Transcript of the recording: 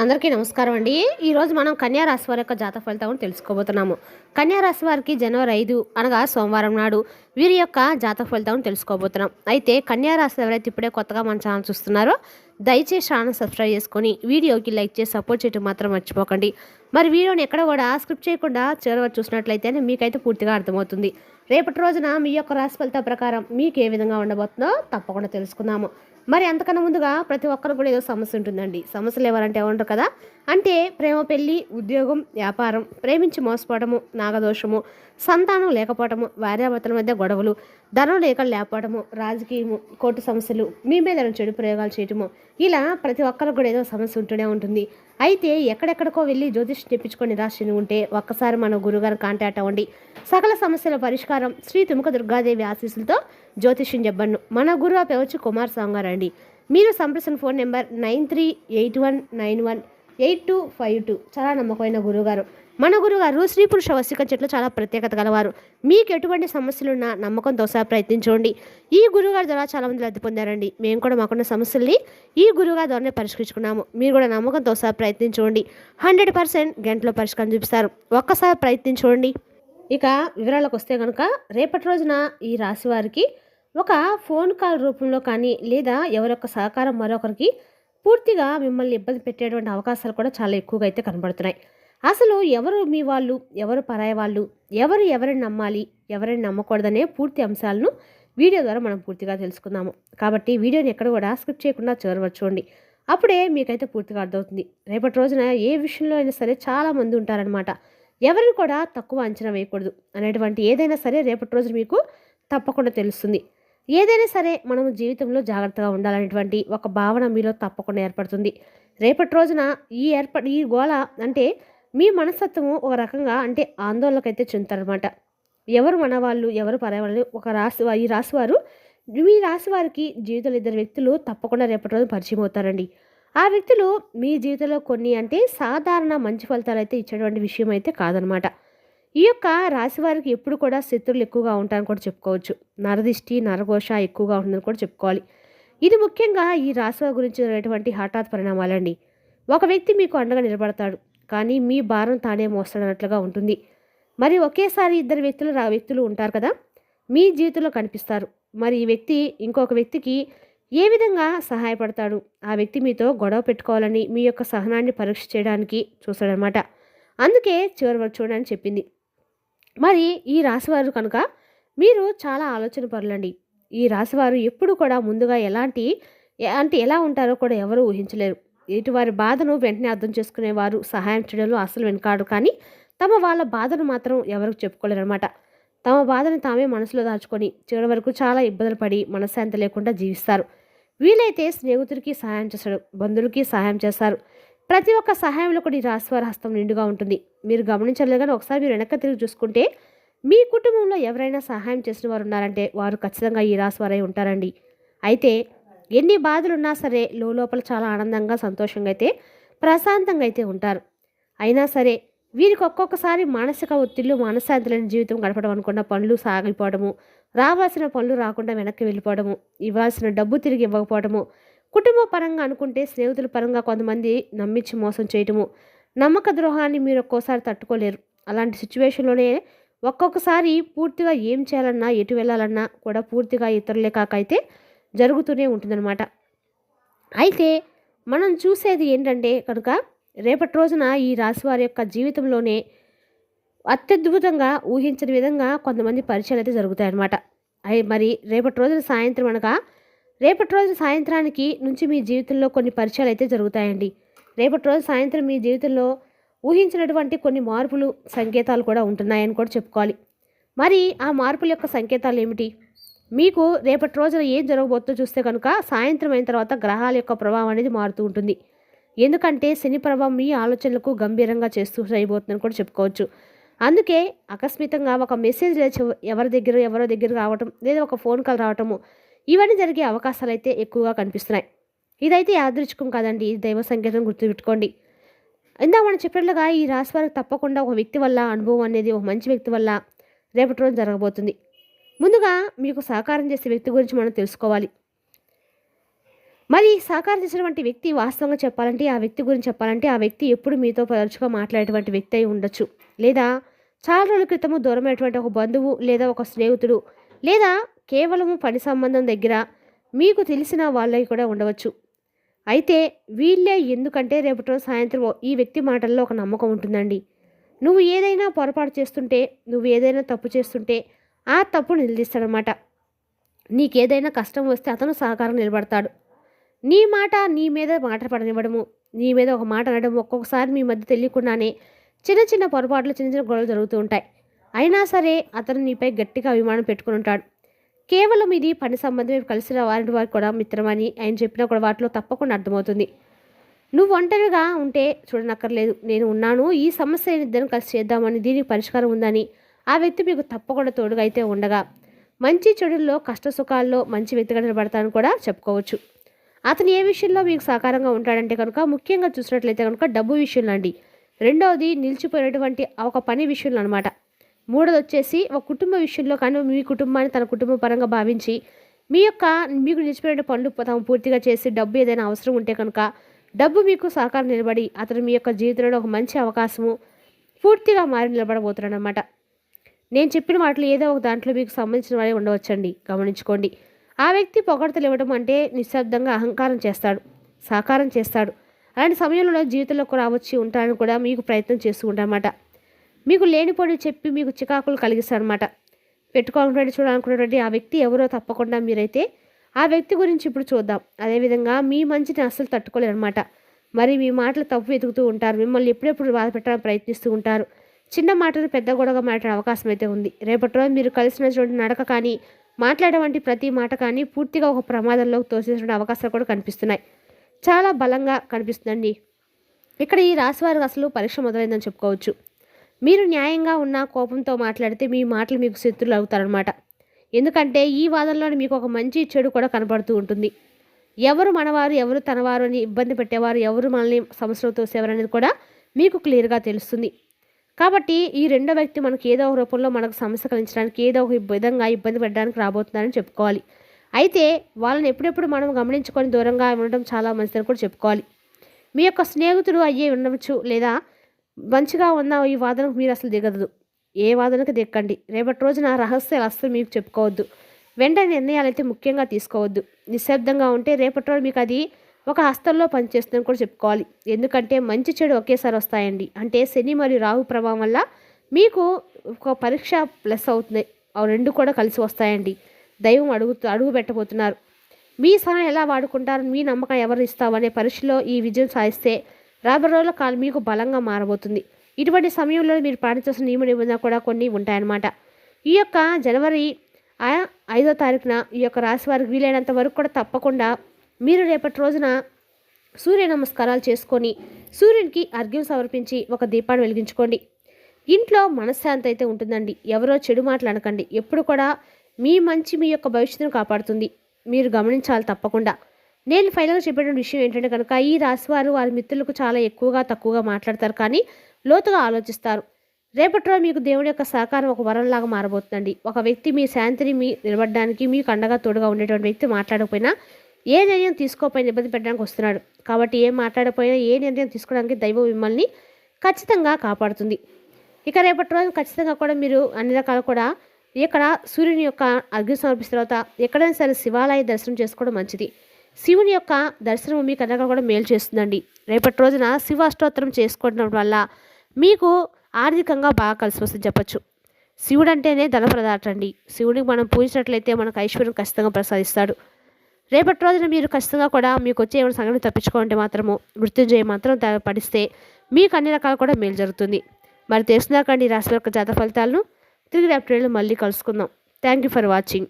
అందరికీ నమస్కారం అండి. ఈరోజు మనం కన్యా రాశి వారి యొక్క జాతక ఫలితాలను తెలుసుకోబోతున్నాము. కన్యా రాశి వారికి జనవరి 5 అనగా సోమవారం నాడు వీరి యొక్క జాతక ఫలితాలను తెలుసుకోబోతున్నాం. అయితే కన్యా రాశి ఎవరైతే ఇప్పుడే కొత్తగా మన ఛానల్ చూస్తున్నారో దయచేసి ఛానల్ సబ్స్క్రైబ్ చేసుకొని వీడియోకి లైక్ చేసి సపోర్ట్ చేయడం మాత్రం మర్చిపోకండి. మరి వీడియోని ఎక్కడ కూడా స్క్రిప్ట్ చేయకుండా చివరి చూసినట్లయితే మీకైతే పూర్తిగా అర్థమవుతుంది. రేపటి రోజున మీ యొక్క రాశి ఫలితాల ప్రకారం మీకు ఏ విధంగా ఉండబోతుందో తప్పకుండా తెలుసుకుందాము. మరి అంతకన్నా ముందుగా ప్రతి ఒక్కరు కూడా ఏదో సమస్య ఉంటుందండి. సమస్యలు ఎవరంటే ఏమంటారు కదా, అంటే ప్రేమ, పెళ్లి, ఉద్యోగం, వ్యాపారం, ప్రేమించి మోసపోవడము, నాగదోషము, సంతానం లేకపోవటము, భార్యాభర్తల మధ్య గొడవలు, ధనం లేకపోవడము, రాజకీయము, కోర్టు సమస్యలు, మీ మీద చెడు ప్రయోగాలు చేయటము, ఇలా ప్రతి ఒక్కరికి కూడా ఏదో సమస్య ఉంటూనే ఉంటుంది. అయితే ఎక్కడెక్కడికో వెళ్ళి జ్యోతిష్ తెప్పించుకొని రాశిని ఉంటే ఒక్కసారి మన గురుగారు కాంటాక్ట్ అవ్వండి. సకల సమస్యల పరిష్కారం శ్రీ తుముక దుర్గాదేవి ఆశీస్సులతో జ్యోతిష్యం చెప్పను. మన గురువు పేవచ్చు కుమార్ సాంగారు అండి. మీరు సంప్రదించిన ఫోన్ నెంబర్ 9381918252. చాలా నమ్మకమైన గురుగారు. మన గురుగారు స్త్రీ పురుష వశీకరణ చెట్లు చాలా ప్రత్యేకత గలవారు. మీకు ఎటువంటి సమస్యలున్నా నమ్మకంతో ఒకసారి ప్రయత్నించండి. ఈ గురుగారి ద్వారా చాలా మంది లబ్ధి పొందారండి. మేము కూడా మాకున్న సమస్యల్ని ఈ గురుగారి ద్వారానే పరిష్కరించుకున్నాము. మీరు కూడా నమ్మకంతో ఒకసారి ప్రయత్నించండి. 100% గంటలో పరిష్కారం చూపిస్తారు. ఒక్కసారి ప్రయత్నించండి. ఇక వివరాలకు వస్తే కనుక రేపటి రోజున ఈ రాశి వారికి ఒక ఫోన్ కాల్ రూపంలో కానీ లేదా ఎవరొక్క సహకారం మరొకరికి పూర్తిగా మిమ్మల్ని ఇబ్బంది పెట్టేటువంటి అవకాశాలు కూడా చాలా ఎక్కువగా అయితే కనబడుతున్నాయి. అసలు ఎవరు మీ వాళ్ళు, ఎవరు పరాయి వాళ్ళు, ఎవరిని నమ్మాలి, ఎవరిని నమ్మకూడదనే పూర్తి అంశాలను వీడియో ద్వారా మనం పూర్తిగా తెలుసుకుందాము. కాబట్టి వీడియోని ఎక్కడ కూడా స్కిప్ చేయకుండా చూడండి. అప్పుడే మీకైతే పూర్తిగా అర్థమవుతుంది. రేపటి రోజున ఏ విషయంలో అయినా సరే చాలామంది ఉంటారనమాట. ఎవరిని కూడా తక్కువ అంచనా వేయకూడదు అనేటువంటి ఏదైనా సరే రేపటి రోజు మీకు తప్పకుండా తెలుస్తుంది. ఏదైనా సరే మనం జీవితంలో జాగ్రత్తగా ఉండాలనేటువంటి ఒక భావన మీలో తప్పకుండా ఏర్పడుతుంది. రేపటి రోజున ఈ గోళ అంటే మీ మనస్తత్వము ఒక రకంగా అంటే ఆందోళనకైతే చెందుతారనమాట. ఎవరు మన వాళ్ళు, ఎవరు పరాయి వాళ్ళు, ఈ రాశి వారు, మీ రాశి వారికి జీవితంలో 2 వ్యక్తులు తప్పకుండా రేపటి రోజు పరిచయం అవుతారండి. ఆ వ్యక్తులు మీ జీవితంలో కొన్ని అంటే సాధారణ మంచి ఫలితాలు అయితే ఇచ్చేటువంటి విషయం అయితే కాదనమాట. ఈ యొక్క రాశి వారికి ఎప్పుడు కూడా శత్రువులు ఎక్కువగా ఉంటారని కూడా చెప్పుకోవచ్చు. నరదిష్టి, నరఘోష ఎక్కువగా ఉంటుందని కూడా చెప్పుకోవాలి. ఇది ముఖ్యంగా ఈ రాశి వారి గురించి జరిగేటువంటి హఠాత్ పరిణామాలండి. ఒక వ్యక్తి మీకు అండగా నిలబడతాడు, కానీ మీ భారం తానే మోస్తాడన్నట్లుగా ఉంటుంది. మరి ఒకేసారి 2 వ్యక్తులు ఉంటారు కదా, మీ జీవితంలో కనిపిస్తారు. మరి ఈ వ్యక్తి ఇంకొక వ్యక్తికి ఏ విధంగా సహాయపడతాడు, ఆ వ్యక్తి మీతో గొడవ పెట్టుకోవాలని మీ యొక్క సహనాన్ని పరీక్ష చేయడానికి చూస్తాడనమాట. అందుకే చివరి వరకు చూడని చెప్పింది. మరి ఈ రాశివారు కనుక మీరు చాలా ఆలోచన పరులండి. ఈ రాశివారు ఎప్పుడు కూడా ముందుగా ఎలా ఉంటారో కూడా ఎవరు ఊహించలేరు. ఎటువారి బాధను వెంటనే అర్థం చేసుకునేవారు, సహాయం చేయడంలో అసలు వెనకాడు. కానీ వాళ్ళ బాధను మాత్రం ఎవరికి చెప్పుకోలేరు అనమాట. తమ బాధను తామే మనసులో దాచుకొని చివరి వరకు చాలా ఇబ్బందులు పడి మనశ్శాంతి లేకుండా జీవిస్తారు. వీలైతే స్నేహితుడికి సహాయం చేస్తాడు, బంధువులకి సహాయం చేస్తారు. ప్రతి ఒక్క సహాయంలో కూడా ఈ రాశివారి హస్తం నిండుగా ఉంటుంది. మీరు గమనించలేదు, కానీ ఒకసారి మీరు వెనక్కి తిరిగి చూసుకుంటే మీ కుటుంబంలో ఎవరైనా సహాయం చేసిన వారు ఉన్నారంటే వారు ఖచ్చితంగా ఈ రాశివారై ఉంటారండి. అయితే ఎన్ని బాధలున్నా సరే లోపల చాలా ఆనందంగా, సంతోషంగా అయితే, ప్రశాంతంగా అయితే ఉంటారు. అయినా సరే వీరికి ఒక్కొక్కసారి మానసిక ఒత్తిళ్లు, మనశ్శాంతి లేని జీవితం గడపడం అనుకున్న పనులు సాగిపోవడము, రావాల్సిన పనులు రాకుండా వెనక్కి వెళ్ళిపోవడము, ఇవ్వాల్సిన డబ్బు తిరిగి ఇవ్వకపోవడము, కుటుంబ పరంగా అనుకుంటే స్నేహితుల పరంగా కొంతమంది నమ్మించి మోసం చేయటము, నమ్మక ద్రోహాన్ని మీరు ఒక్కోసారి తట్టుకోలేరు. అలాంటి సిచ్యువేషన్లోనే ఒక్కొక్కసారి పూర్తిగా ఏం చేయాలన్నా, ఎటు వెళ్ళాలన్నా కూడా పూర్తిగా ఇతరులే కాకైతే జరుగుతూనే ఉంటుందన్నమాట. అయితే మనం చూసేది ఏంటంటే కనుక రేపటి రోజున ఈ రాశి వారి యొక్క జీవితంలోనే అత్యద్భుతంగా ఊహించని విధంగా కొంతమంది పరిచయాలు అయితే జరుగుతాయన్నమాట. మరి రేపటి రోజు సాయంత్రానికి నుంచి మీ జీవితంలో కొన్ని పరిచయాలు అయితే జరుగుతాయండి. రేపటి రోజు సాయంత్రం మీ జీవితంలో ఊహించినటువంటి కొన్ని మార్పులు, సంకేతాలు కూడా ఉంటున్నాయని కూడా చెప్పుకోవాలి. మరి ఆ మార్పుల యొక్క సంకేతాలు ఏమిటి? మీకు రేపటి రోజున ఏం జరగబోతుందో చూస్తే కనుక సాయంత్రం అయిన తర్వాత గ్రహాల యొక్క ప్రభావం అనేది మారుతూ ఉంటుంది. ఎందుకంటే శని ప్రభావం మీ ఆలోచనలకు గంభీరంగా చేస్తూ చేయబోతుందని కూడా చెప్పుకోవచ్చు. అందుకే ఆకస్మికంగా ఒక మెసేజ్ ఎవరో దగ్గర రావటం, లేదా ఒక ఫోన్ కాల్ రావటము, ఇవన్నీ జరిగే అవకాశాలు అయితే ఎక్కువగా కనిపిస్తున్నాయి. ఇదైతే యాదృచ్ఛికం కాదండి, ఇది దైవ సంకేతం గుర్తుపెట్టుకోండి. ఇందాక మనం చెప్పినట్లుగా ఈ రాశి వారికి తప్పకుండా ఒక వ్యక్తి వల్ల అనుభవం అనేది, ఒక మంచి వ్యక్తి వల్ల రేపటి రోజు జరగబోతుంది. ముందుగా మీకు సహకారం చేసే వ్యక్తి గురించి మనం తెలుసుకోవాలి. మరి సహకారం చేసినటువంటి వ్యక్తి వాస్తవంగా చెప్పాలంటే ఆ వ్యక్తి గురించి చెప్పాలంటే ఆ వ్యక్తి ఎప్పుడు మీతో తరచుగా మాట్లాడేటువంటి వ్యక్తి అయి ఉండొచ్చు. లేదా చాలా రోజుల క్రితము దూరమైనటువంటి ఒక బంధువు లేదా ఒక స్నేహితుడు లేదా కేవలము పని సంబంధం దగ్గర మీకు తెలిసిన వాళ్ళవి కూడా ఉండవచ్చు. అయితే వీళ్ళే ఎందుకంటే రేపటి రోజు సాయంత్రం ఈ వ్యక్తి మాటల్లో ఒక నమ్మకం ఉంటుందండి. నువ్వు ఏదైనా పొరపాటు చేస్తుంటే, నువ్వు ఏదైనా తప్పు చేస్తుంటే ఆ తప్పు నిలదీస్తాడనమాట. నీకేదైనా కష్టం వస్తే అతను సహకారం నిలబడతాడు. నీ మాట నీ మీద మాట పడనివ్వడము, నీ మీద ఒక మాట అనడం ఒక్కొక్కసారి మీ మధ్య తెలియకుండానే చిన్న చిన్న పొరపాట్లు చిన్న చిన్న గొడవలు జరుగుతూ ఉంటాయి. అయినా సరే అతను నీపై గట్టిగా అభిమానం పెట్టుకుని ఉంటాడు. కేవలం ఇది పని సంబంధమే కలిసిన వారికి కూడా మిత్రమని ఆయన చెప్పినా కూడా వాటిలో తప్పకుండా అర్థమవుతుంది. నువ్వు ఒంటరిగా ఉంటే చూడనక్కర్లేదు, నేను ఉన్నాను, ఈ సమస్య ఇద్దరం కలిసి చేద్దామని దీనికి పరిష్కారం ఉందని ఆ వ్యక్తి మీకు తప్పకుండా తోడుగా అయితే ఉండగా మంచి చెడుల్లో కష్ట సుఖాల్లో మంచి వ్యక్తిగా నిలబడతానని కూడా చెప్పుకోవచ్చు. అతను ఏ విషయంలో మీకు సహకారంగా ఉంటాడంటే కనుక ముఖ్యంగా చూసినట్లయితే కనుక డబ్బు విషయంలో అండి. రెండవది నిలిచిపోయినటువంటి ఒక పని విషయంలో అనమాట. మూడోది వచ్చేసి ఒక కుటుంబ విషయంలో కానీ మీ కుటుంబాన్ని తన కుటుంబ పరంగా భావించి మీకు నిలిచిపోయిన పనులు తాము పూర్తిగా చేసి డబ్బు ఏదైనా అవసరం ఉంటే కనుక డబ్బు మీకు సహకారం నిలబడి అతను మీ యొక్క జీవితంలో ఒక మంచి అవకాశము పూర్తిగా మారి నిలబడబోతున్నాడు అనమాట. నేను చెప్పిన వాటిలో ఏదో ఒక దాంట్లో మీకు సంబంధించిన వాడే ఉండవచ్చండి, గమనించుకోండి. ఆ వ్యక్తి పొగడతలు ఇవ్వడం అంటే నిశ్శబ్దంగా అహంకారం చేస్తాడు, సహకారం చేస్తాడు. అలాంటి సమయంలో జీవితంలోకి రావచ్చి ఉంటానని కూడా మీకు ప్రయత్నం చేస్తూ ఉంటారన్నమాట. మీకు లేనిపోని చెప్పి మీకు చికాకులు కలిగిస్తారనమాట. పెట్టుకోవాలనుకుంటే చూడాలనుకున్నటువంటి ఆ వ్యక్తి ఎవరో తప్పకుండా మీరైతే ఆ వ్యక్తి గురించి ఇప్పుడు చూద్దాం. అదేవిధంగా మీ మంచిని అస్సలు తట్టుకోలేరనమాట. మరి మీ మాటలు తప్పు వెతుకుతూ ఉంటారు, మిమ్మల్ని ఎప్పుడెప్పుడు బాధ పెట్టడానికి ప్రయత్నిస్తూ ఉంటారు. చిన్న మాటలు పెద్ద గొడవగా మాట్లాడే అవకాశం అయితే ఉంది. రేపటి రోజు మీరు కలిసినటువంటి నడక కానీ మాట్లాడే వంటి ప్రతి మాట కానీ పూర్తిగా ఒక ప్రమాదంలోకి తోసేసిన అవకాశాలు కూడా కనిపిస్తున్నాయి. చాలా బలంగా కనిపిస్తుందండి. ఇక్కడ ఈ రాశివారికి అసలు పరీక్ష మొదలైందని చెప్పుకోవచ్చు. మీరు న్యాయంగా ఉన్న కోపంతో మాట్లాడితే మీ మాటలు మీకు శత్రులు అవుతారనమాట. ఎందుకంటే ఈ వాదనలోనే మీకు ఒక మంచి చెడు కూడా కనపడుతూ ఉంటుంది. ఎవరు మనవారు ఎవరు తనవారు అని ఇబ్బంది పెట్టేవారు, ఎవరు మనల్ని సమస్యలు తోసేవారు అనేది కూడా మీకు క్లియర్గా తెలుస్తుంది. కాబట్టి ఈ రెండో వ్యక్తి మనకు ఏదో ఒక రూపంలో మనకు సమస్య కలిగించడానికి ఏదో ఒక విధంగా ఇబ్బంది పెట్టడానికి రాబోతున్నారని చెప్పుకోవాలి. అయితే వాళ్ళని ఎప్పుడెప్పుడు మనం గమనించుకొని దూరంగా ఉండడం చాలా మంచిదని కూడా చెప్పుకోవాలి. మీ యొక్క స్నేహితుడు అయ్యే ఉండవచ్చు, లేదా మంచిగా ఉన్న ఈ వాదనకు మీరు అసలు దిగదు. ఏ వాదనకు దిక్కండి. రేపటి రోజున రహస్యాలు అస్సలు మీకు చెప్పుకోవద్దు. వెంటనే నిర్ణయాలు అయితే ముఖ్యంగా తీసుకోవద్దు. నిశ్శబ్దంగా ఉంటే రేపటి రోజు మీకు అది ఒక హస్తంలో పనిచేస్తుందని కూడా చెప్పుకోవాలి. ఎందుకంటే మంచి చెడు ఒకేసారి వస్తాయండి. అంటే శని మరియు రాహు ప్రభావం వల్ల మీకు ఒక పరీక్ష ప్లస్ అవుతుంది. అవి రెండు కూడా కలిసి వస్తాయండి. దైవం అడుగు పెట్టబోతున్నారు. మీ సమయం ఎలా వాడుకుంటారు, మీ నమ్మకం ఎవరు ఇస్తావు అనే పరీక్షలో ఈ విజయం సాధిస్తే రాబోయే రోజుల కాలం మీకు బలంగా మారబోతుంది. ఇటువంటి సమయంలో మీరు పాటించాల్సిన నియమ నిబంధన కూడా కొన్ని ఉంటాయన్నమాట. ఈ యొక్క జనవరి 5వ తారీఖున ఈ యొక్క రాశి వారికి వీలైనంత వరకు కూడా తప్పకుండా మీరు రేపటి రోజున సూర్య నమస్కారాలు చేసుకొని సూర్యునికి అర్ఘ్యం సమర్పించి ఒక దీపాన్ని వెలిగించుకోండి. ఇంట్లో మనశ్శాంతి అయితే ఉంటుందండి. ఎవరో చెడు మాటలు అనకండి. ఎప్పుడు కూడా మీ మంచి మీ యొక్క భవిష్యత్తును కాపాడుతుంది. మీరు గమనించాలి తప్పకుండా. నేను ఫైనల్గా చెప్పిన విషయం ఏంటంటే కనుక ఈ రాశివారు వారి మిత్రులకు చాలా తక్కువగా మాట్లాడతారు, కానీ లోతుగా ఆలోచిస్తారు. రేపటి రోజు మీకు దేవుడి యొక్క సహకారం ఒక వరంలాగా మారబోతుందండి. ఒక వ్యక్తి మీ శాంతిని నిలబడడానికి మీకు అండగా తోడుగా ఉండేటువంటి వ్యక్తి మాట్లాడకపోయినా ఏ నిర్ణయం తీసుకోకపోయినా ఇబ్బంది పెట్టడానికి వస్తున్నాడు. కాబట్టి ఏం మాట్లాడకపోయినా ఏ నిర్ణయం తీసుకోవడానికి దైవం మిమ్మల్ని ఖచ్చితంగా కాపాడుతుంది. ఇక రేపటి రోజు ఖచ్చితంగా కూడా మీరు అన్ని రకాలు కూడా ఇక్కడ సూర్యుని యొక్క అర్ఘ్యం సమర్పిస్తున్న తర్వాత ఎక్కడైనా సరే శివాలయ దర్శనం చేసుకోవడం మంచిది. శివుని యొక్క దర్శనం మీకు అన్నగా కూడా మేలు చేస్తుందండి. రేపటి రోజున శివాష్టోత్తరం చేసుకోవడం వల్ల మీకు ఆర్థికంగా బాగా కలిసి వస్తుంది చెప్పచ్చు. శివుడు అంటేనే ధనప్రదాత అండి. శివుడికి మనం పూజించినట్లయితే మనకు ఐశ్వర్యం ఖచ్చితంగా ప్రసాదిస్తాడు. రేపటి రోజున మీరు ఖచ్చితంగా కూడా మీకు వచ్చే ఏమైనా సంఘటన తప్పించుకోవాలంటే మాత్రము మృత్యుంజయ మంత్రం పడిస్తే మీకు అన్ని రకాలు కూడా మేలు జరుగుతుంది. మరి తెలుసుకుందాకండి రాశి యొక్క జాతక ఫలితాలను. తిరిగి రేపటి మళ్ళీ కలుసుకుందాం. Thank you for watching.